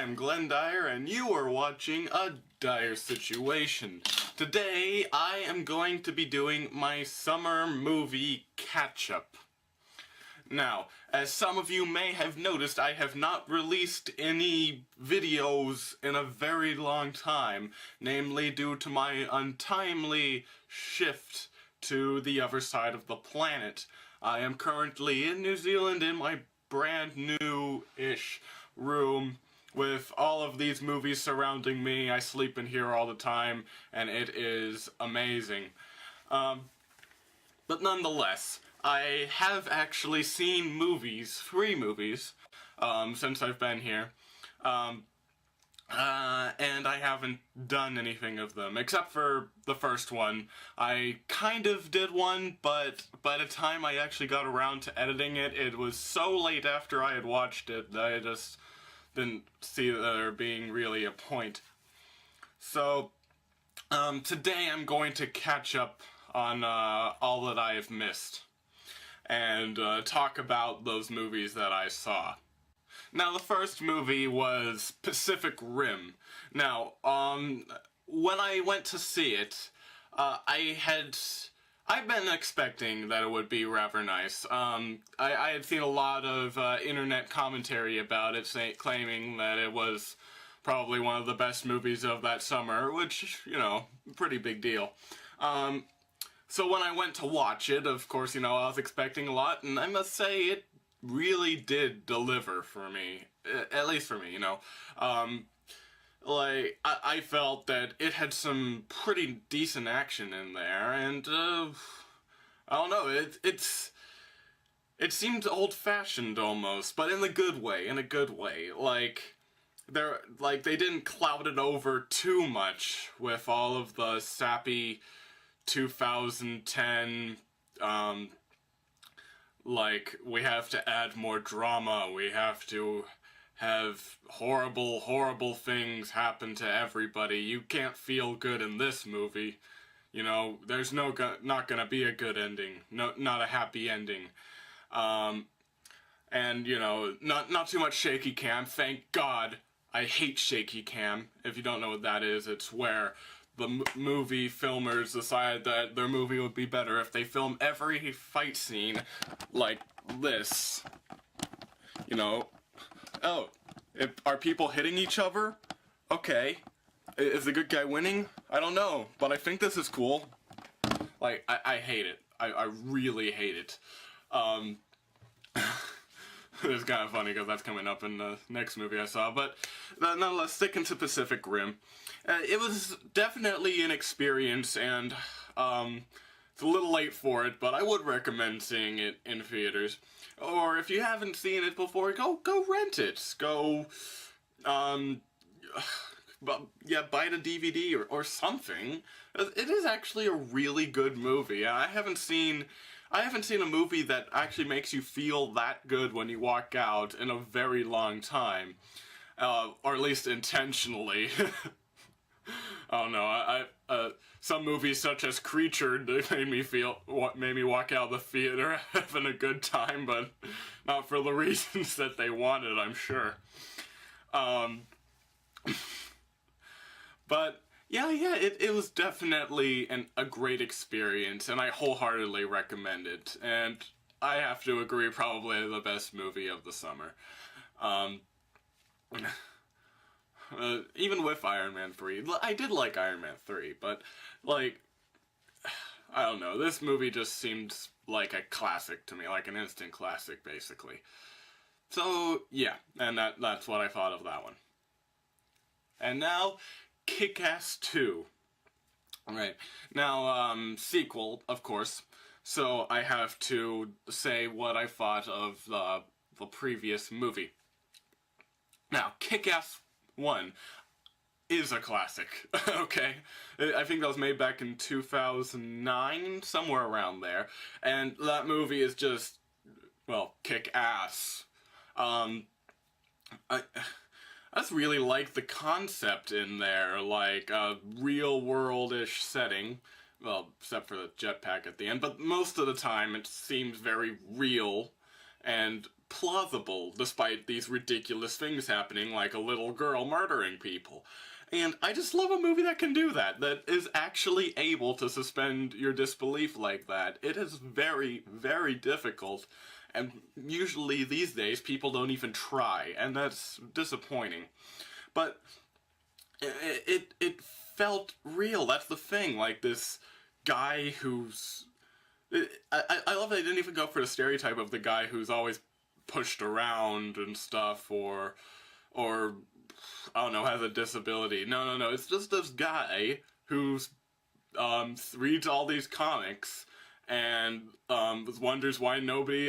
I'm Glenn Dyer, and you are watching a Dyer-Situation. Today, I am going to be doing my summer movie catch-up. Now, as some of you may have noticed, I have not released any videos in a very long time, namely due to my untimely shift to the other side of the planet. I am currently in New Zealand in my brand new-ish room with all of these movies surrounding me. I sleep in here all the time, and it is amazing. But nonetheless, I have actually seen movies, 3 movies, since I've been here. And I haven't done anything of them, except for the first one. I kind of did one, but by the time I actually got around to editing it, it was so late after I had watched it that I just didn't see there being really a point. So, today I'm going to catch up on all that I have missed, and talk about those movies that I saw. Now, the first movie was Pacific Rim. Now, when I went to see it, I've been expecting that it would be rather nice. I had seen a lot of internet commentary about it, claiming that it was probably one of the best movies of that summer, which, you know, pretty big deal. So when I went to watch it, of course, you know, I was expecting a lot, and I must say it really did deliver for me, at least for me, you know. I felt that it had some pretty decent action in there, and, I don't know, it seemed old-fashioned almost, but in a good way, they didn't cloud it over too much with all of the sappy 2010, we have to add more drama, we have to have horrible, horrible things happen to everybody. You can't feel good in this movie. You know, there's not gonna be a good ending. Not a happy ending. And, you know, not too much shaky cam, thank God. I hate shaky cam. If you don't know what that is, it's where the movie filmers decided that their movie would be better if they film every fight scene like this. You know, oh, are people hitting each other? Okay. Is the good guy winning? I don't know, but I think this is cool. Like, I hate it. I really hate it. It's kind of funny because that's coming up in the next movie I saw, but nonetheless, sticking to Pacific Rim. It was definitely an experience, and it's a little late for it, but I would recommend seeing it in theaters. Or if you haven't seen it before, go rent it. Go, buy the DVD or something. It is actually a really good movie. I haven't seen a movie that actually makes you feel that good when you walk out in a very long time. Or at least intentionally. I don't know, some movies such as Creature, they made me walk out of the theater having a good time, but not for the reasons that they wanted, I'm sure. But, yeah, it was definitely a great experience, and I wholeheartedly recommend it, and I have to agree, probably the best movie of the summer. Even with Iron Man 3. I did like Iron Man 3, but, like, I don't know, this movie just seemed like a classic to me, like an instant classic, basically. So, yeah, and that's what I thought of that one. And now, Kick-Ass 2. Alright, now, sequel, of course, so I have to say what I thought of the previous movie. Now, Kick-Ass 1 is a classic, okay? I think that was made back in 2009, somewhere around there, and that movie is just, well, kick-ass. I just really like the concept in there, like a real-world-ish setting, well, except for the jetpack at the end, but most of the time it seems very real, and plausible despite these ridiculous things happening, like a little girl murdering people. And I just love a movie that can do that, that is actually able to suspend your disbelief like that. It is very, very difficult, and usually these days people don't even try, and that's disappointing. But it felt real, that's the thing, like this guy who's... I love they didn't even go for the stereotype of the guy who's always pushed around and stuff, or I don't know, has a disability. No. It's just this guy who's reads all these comics and wonders why nobody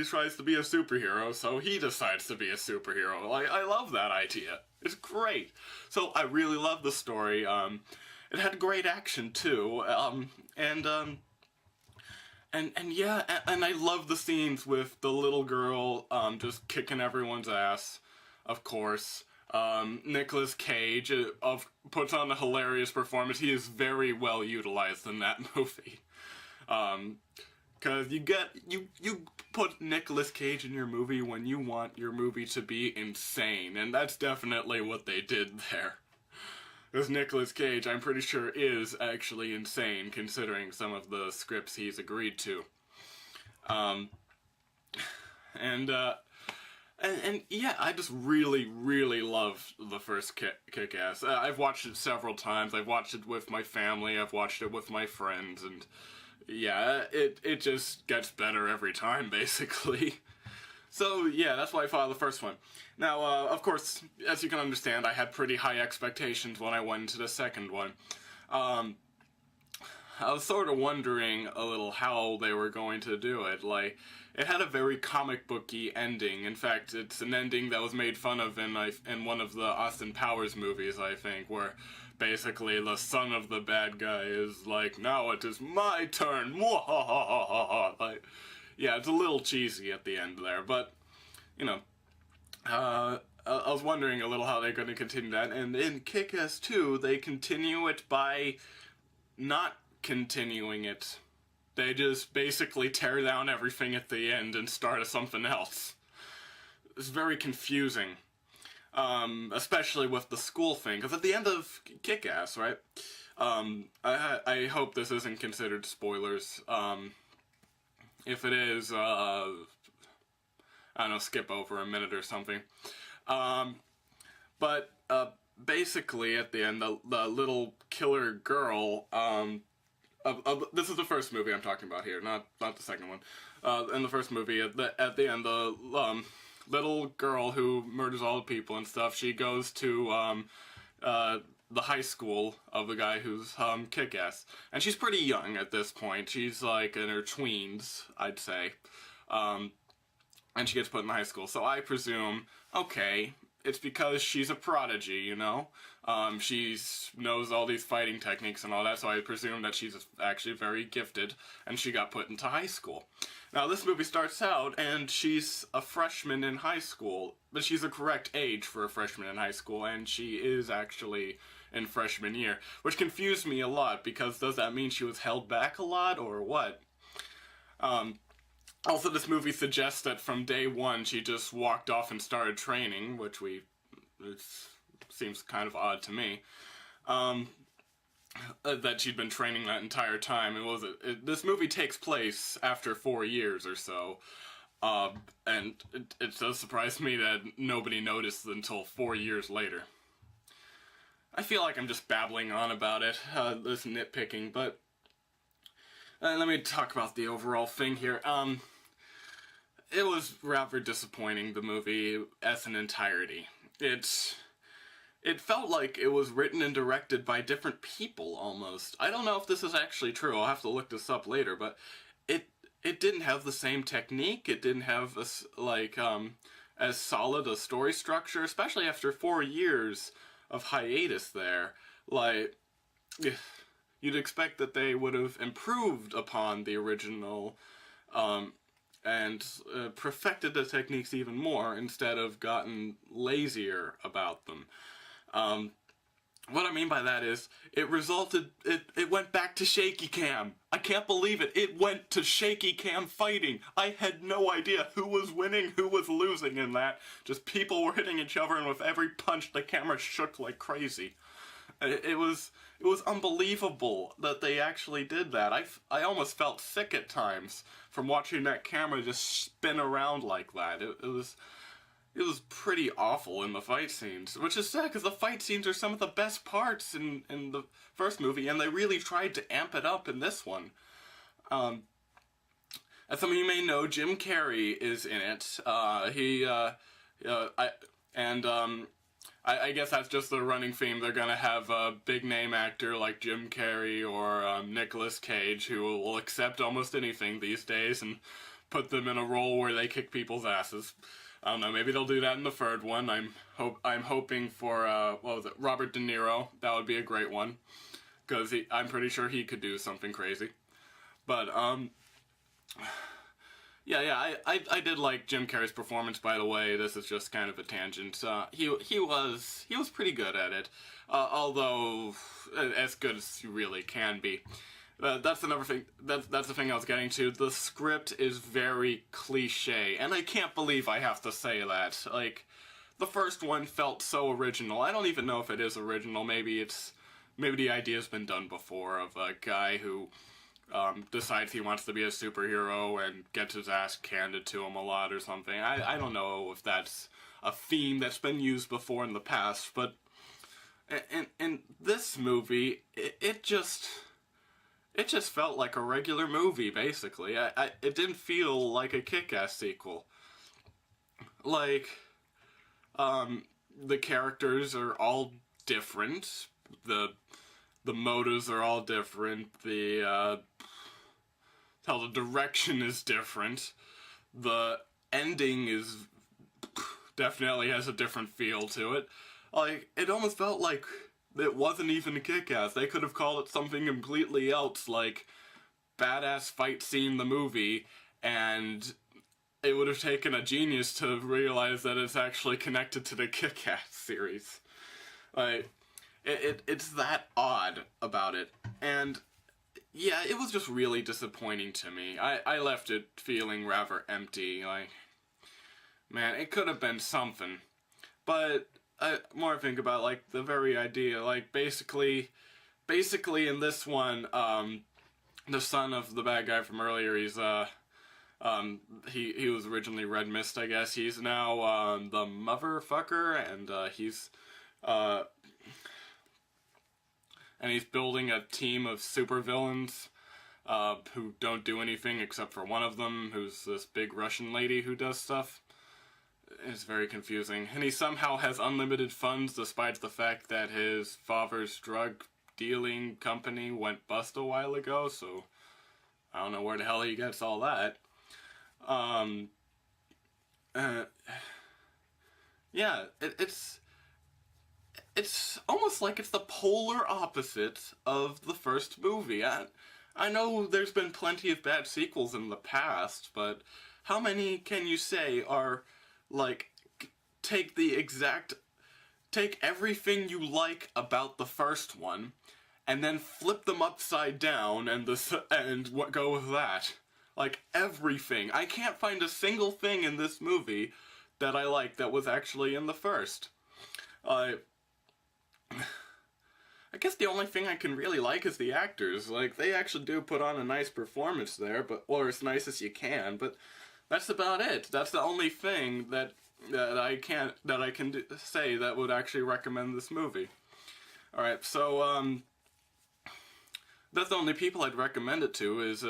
tries to be a superhero, so he decides to be a superhero. Like, I love that idea. It's great. So I really love the story. It had great action too, and yeah, and I love the scenes with the little girl just kicking everyone's ass, of course. Nicolas Cage puts on a hilarious performance. He is very well utilized in that movie. Cause you put Nicolas Cage in your movie when you want your movie to be insane, and that's definitely what they did there. Because Nicolas Cage, I'm pretty sure, is actually insane, considering some of the scripts he's agreed to. And yeah, I just really, really love the first Kick-Ass. I've watched it several times. I've watched it with my family. I've watched it with my friends, and yeah, it just gets better every time, basically. So yeah, that's why I thought of the first one. Now, of course, as you can understand, I had pretty high expectations when I went into the second one. I was sort of wondering a little how they were going to do it. Like, it had a very comic booky ending. In fact, it's an ending that was made fun of in one of the Austin Powers movies, I think, where basically the son of the bad guy is like, now it is my turn. Like, yeah, it's a little cheesy at the end there, but, you know, I was wondering a little how they're going to continue that, and in Kick-Ass 2, they continue it by not continuing it. They just basically tear down everything at the end and start something else. It's very confusing, especially with the school thing, because at the end of Kick-Ass, right, I hope this isn't considered spoilers. If it is, I don't know, skip over a minute or something. But basically, at the end, the little killer girl, this is the first movie I'm talking about here, not the second one. In the first movie, at the end, the little girl who murders all the people and stuff, she goes to the high school of the guy who's Kick-Ass. And she's pretty young at this point. She's like in her tweens, I'd say. And she gets put in high school. So I presume, okay, it's because she's a prodigy, you know? She knows all these fighting techniques and all that, so I presume that she's actually very gifted, and she got put into high school. Now, this movie starts out, and she's a freshman in high school, but she's the correct age for a freshman in high school, and she is actually in freshman year, which confused me a lot, because does that mean she was held back a lot, or what? Also, this movie suggests that from day one she just walked off and started training, which it seems kind of odd to me. That she'd been training that entire time. This movie takes place after 4 years or so, and it does surprise me that nobody noticed until 4 years later. I feel like I'm just babbling on about it, this nitpicking, but let me talk about the overall thing here. It was rather disappointing, the movie, as an entirety. It felt like it was written and directed by different people, almost. I don't know if this is actually true, I'll have to look this up later, but it didn't have the same technique, it didn't have, as solid a story structure, especially after 4 years of hiatus there. Like, you'd expect that they would have improved upon the original, and perfected the techniques even more instead of gotten lazier about them. What I mean by that is, it went back to shaky cam. I can't believe it. It went to shaky cam fighting. I had no idea who was winning, who was losing in that. Just people were hitting each other, and with every punch, the camera shook like crazy. It was unbelievable that they actually did that. I almost felt sick at times from watching that camera just spin around like that. It was pretty awful in the fight scenes, which is sad because the fight scenes are some of the best parts in the first movie, and they really tried to amp it up in this one. As some of you may know, Jim Carrey is in it. I guess that's just the running theme. They're gonna have a big name actor like Jim Carrey or Nicolas Cage, who will accept almost anything these days and put them in a role where they kick people's asses. I don't know. Maybe they'll do that in the third one. I'm hoping for what was it, Robert De Niro. That would be a great one, because I'm pretty sure he could do something crazy. But yeah. I did like Jim Carrey's performance. By the way, this is just kind of a tangent. He was pretty good at it, although as good as you really can be. That's another thing. That's the thing I was getting to. The script is very cliche, and I can't believe I have to say that. Like, the first one felt so original. I don't even know if it is original. Maybe the idea's been done before, of a guy who decides he wants to be a superhero and gets his ass handed to him a lot or something. I don't know if that's a theme that's been used before in the past, but in this movie, it just felt like a regular movie, basically. It didn't feel like a Kick-Ass sequel. Like, the characters are all different. The motives are all different. How the direction is different. The ending is definitely has a different feel to it. Like, it almost felt like it wasn't even Kick-Ass. They could have called it something completely else, like Badass Fight Scene the movie, and it would have taken a genius to realize that it's actually connected to the Kick-Ass series. Like, it's that odd about it. And yeah, it was just really disappointing to me. I left it feeling rather empty. Like, man, it could have been something. But more I think about, like, the very idea, like, basically in this one, the son of the bad guy from earlier, he was originally Red Mist, I guess. He's now, the motherfucker, and he's building a team of supervillains, who don't do anything except for one of them, who's this big Russian lady who does stuff. It's very confusing. And he somehow has unlimited funds despite the fact that his father's drug dealing company went bust a while ago, so I don't know where the hell he gets all that. Yeah, it's almost like it's the polar opposite of the first movie. I know there's been plenty of bad sequels in the past, but how many can you say are, like, take everything you like about the first one and then flip them upside down and go with that? Like, everything. I can't find a single thing in this movie that I like that was actually in the first. I guess the only thing I can really like is the actors. Like, they actually do put on a nice performance there, or as nice as you can, but that's about it. That's the only thing that I can say that would actually recommend this movie. Alright, so, that's the only people I'd recommend it to is,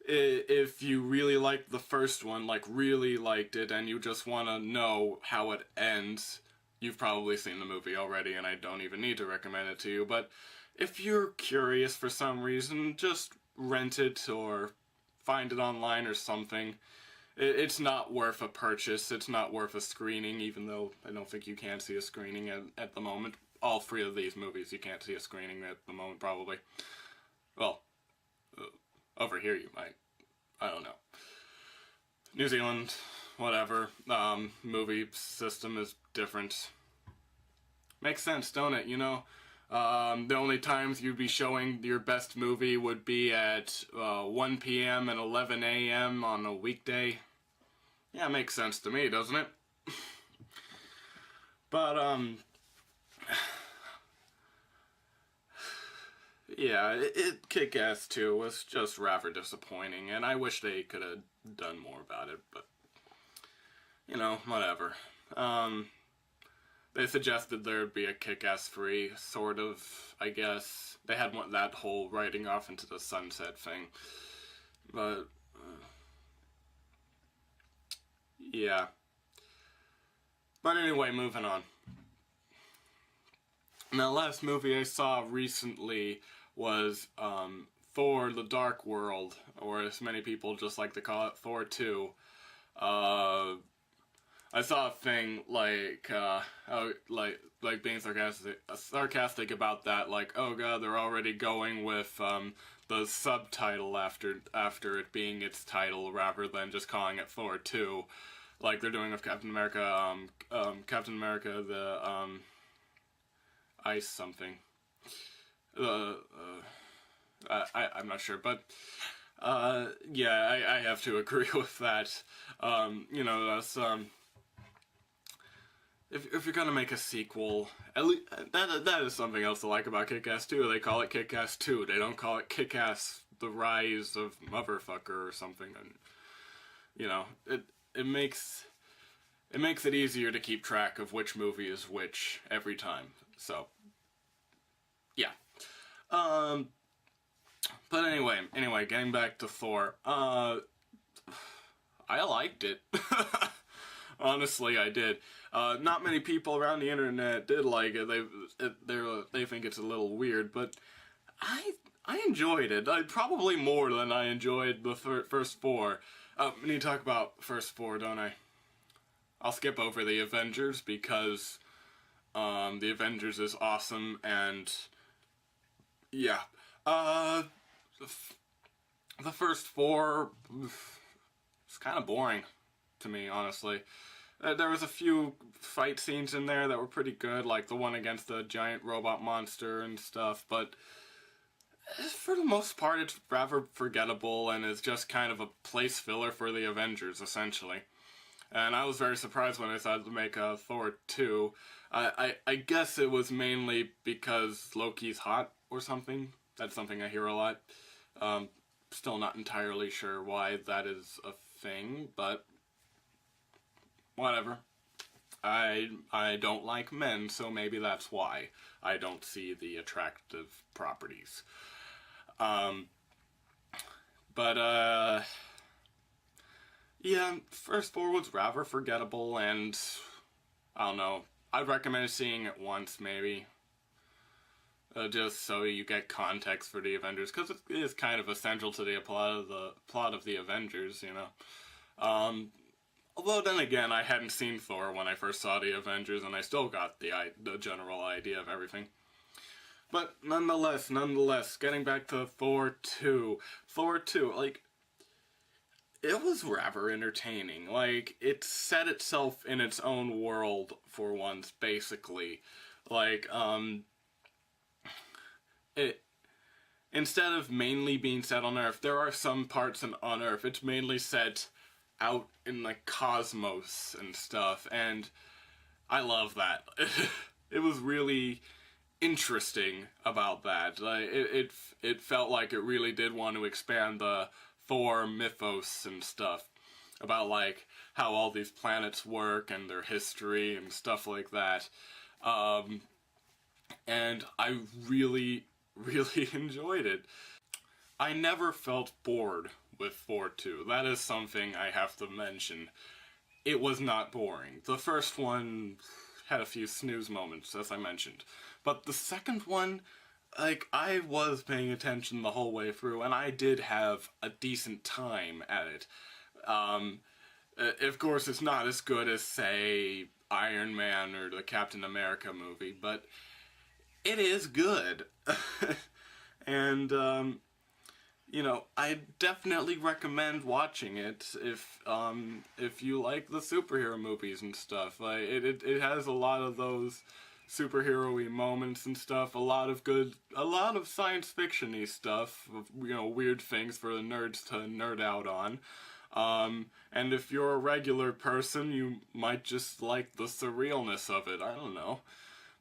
if you really liked the first one, like really liked it, and you just want to know how it ends. You've probably seen the movie already, and I don't even need to recommend it to you, but if you're curious for some reason, just rent it or find it online or something. It's not worth a purchase. It's not worth a screening, even though I don't think you can see a screening at the moment. All three of these movies, you can't see a screening at the moment, probably. Well, over here you might. I don't know. New Zealand, whatever. Movie system is different. Makes sense, don't it? You know, The only times you'd be showing your best movie would be at 1 p.m. and 11 a.m. on a weekday. Yeah, makes sense to me, doesn't it? But, yeah, Kick-Ass 2 was just rather disappointing, and I wish they could have done more about it, but, you know, whatever. They suggested there'd be a Kick-Ass 3, sort of, I guess. They had that whole riding off into the sunset thing. But, yeah. But anyway, moving on. Now, the last movie I saw recently was Thor: The Dark World, or as many people just like to call it, Thor 2. I saw a thing like being sarcastic about that, like, oh god, they're already going with the subtitle after it being its title rather than just calling it Thor 2, like they're doing with Captain America, the Ice something. I'm not sure, but yeah, I have to agree with that. You know, that's if you're gonna make a sequel, at least that is something else to like about Kick-Ass 2. They call it Kick-Ass 2. They don't call it Kick-Ass: The Rise of Motherfucker or something. And you know, it makes it easier to keep track of which movie is which every time. So, yeah. But anyway, getting back to Thor. I liked it. Honestly, I did. Not many people around the internet did like it. They think it's a little weird, but I enjoyed it. Probably more than I enjoyed the first four. I need to talk about first four, don't I? I'll skip over the Avengers because the Avengers is awesome, and yeah. The first four, it's kind of boring to me, honestly. There was a few fight scenes in there that were pretty good, like the one against the giant robot monster and stuff, but for the most part it's rather forgettable and is just kind of a place filler for the Avengers, essentially. And I was very surprised when they decided to make a Thor 2. I guess it was mainly because Loki's hot or something. That's something I hear a lot. Still not entirely sure why that is a thing, but whatever. I don't like men, so maybe that's why I don't see the attractive properties. Yeah, first four was rather forgettable, and I don't know. I'd recommend seeing it once, maybe. Just so you get context for the Avengers, because it is kind of essential to the plot of the Avengers, you know. Although then again, I hadn't seen Thor when I first saw the Avengers, and I still got the general idea of everything. But nonetheless, getting back to Thor 2. Thor 2, like, it was rather entertaining. Like, it set itself in its own world for once, basically. Like, instead of mainly being set on Earth, there are some parts on Earth. It's mainly set out in the cosmos and stuff, and I love that. It was really interesting about that. Like, it felt like it really did want to expand the Thor mythos and stuff about like how all these planets work and their history and stuff like that. And I really enjoyed it. I never felt bored with Thor 2. That is something I have to mention. It was not boring. The first one had a few snooze moments, as I mentioned. But the second one, like, I was paying attention the whole way through, and I did have a decent time at it. Of course, it's not as good as, say, Iron Man or the Captain America movie, but it is good. And, you know, I definitely recommend watching it if you like the superhero movies and stuff. Like, it has a lot of those superhero-y moments and stuff, a lot of science fiction-y stuff, you know, weird things for the nerds to nerd out on. And if you're a regular person, you might just like the surrealness of it, I don't know.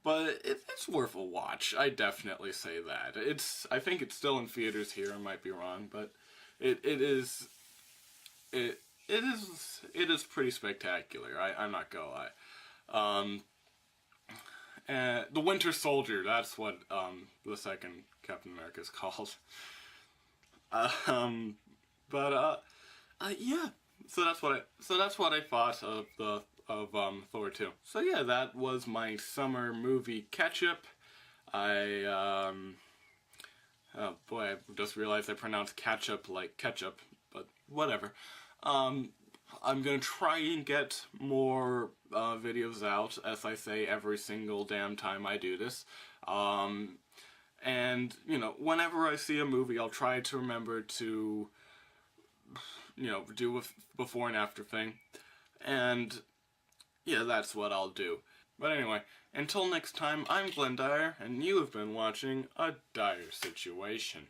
But it's worth a watch, I definitely say that. I think it's still in theaters here, I might be wrong, but it is pretty spectacular, I'm not gonna lie. And the Winter Soldier, that's what the second Captain America is called. Yeah. So that's what I thought of Thor 2. So yeah, that was my summer movie catch-up. Oh boy, I just realized I pronounced catch-up like ketchup, but whatever. I'm gonna try and get more videos out, as I say every single damn time I do this. And, you know, whenever I see a movie, I'll try to remember to, you know, do a before and after thing. And, yeah, that's what I'll do. But anyway, until next time, I'm Glenn Dyer, and you have been watching A Dire Situation.